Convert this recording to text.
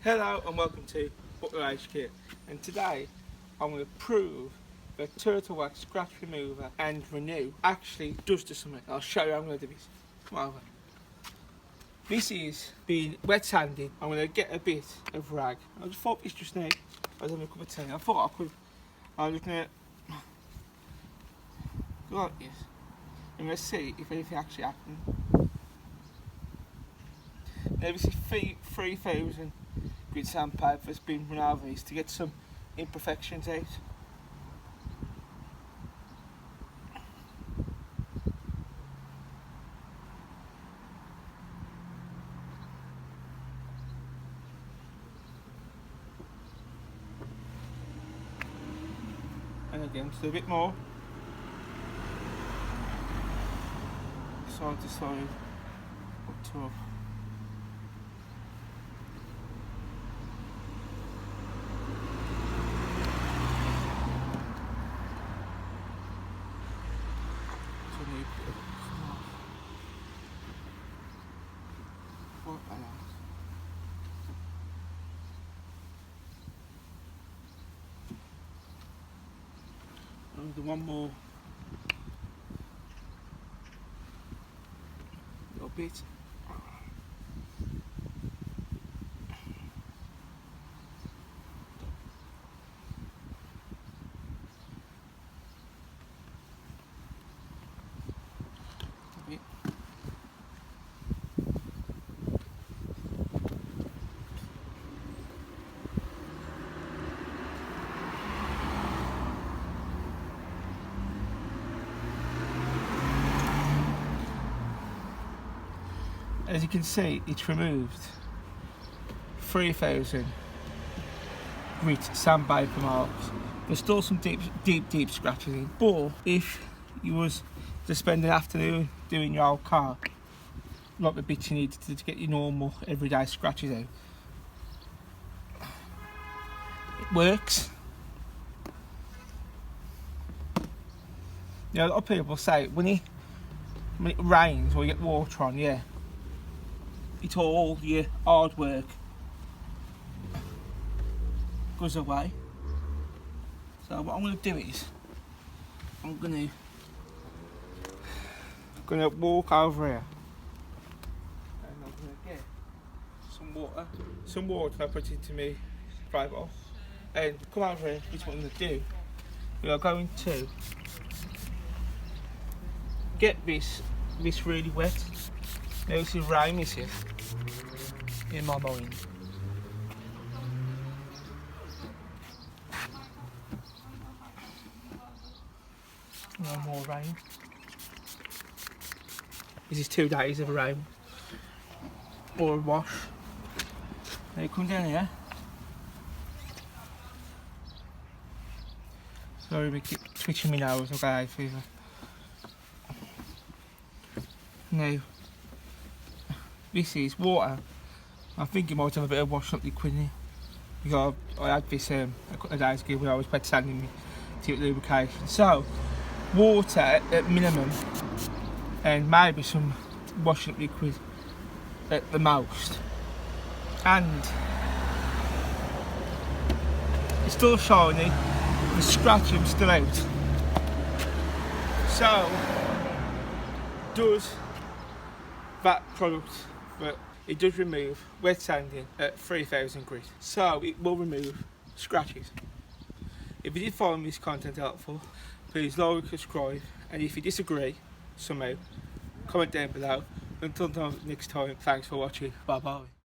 Hello and welcome to Butler.Head.Quarters, and today I'm going to prove that turtle wax scratch remover and renew actually does do something. I'll show you how I'm going to do this. Come over. This is being wet sanded. I'm going to get a bit of rag. I just thought this just now. I was having a cup of tea. I thought I could. I'm looking at like this. I'm going to see if anything actually happened. Now this is 3,000 grit sandpaper that's been run over this to get some imperfections out. And again, just a bit more. Side to side, up to up. And do one more little bit. As you can see, it's removed 3,000 grit sandpaper marks. There's still some deep scratches in, but if you was to spend an afternoon doing your old car, like the bits you need to get your normal everyday scratches out, it works. You know, a lot of people say when it rains or you get water on, yeah, it's all your hard work goes away. So what I'm going to do is I'm going to walk over here and I'm going to get some water I put into my spray bottle and come over here. This is what I'm going to do. We are going to get this really wet. Now this is rain, is it? In my mind. No more rain. This is 2 days of rain or a wash. Now you come down here. Sorry, we keep twitching my nose. I've got hay fever. Now, this is water. I think you might have a bit of wash up liquid in here. Because I had this a couple of days ago when I was wet sanding me to get lubrication. So, water at minimum, and maybe some washing up liquid at the most. And it's still shiny, the scratching's still out. So, does that product, but it does remove wet sanding at 3,000 grit, so it will remove scratches. If you did find this content helpful, please like, subscribe, and if you disagree somehow, comment down below. Until next time, thanks for watching. Bye bye.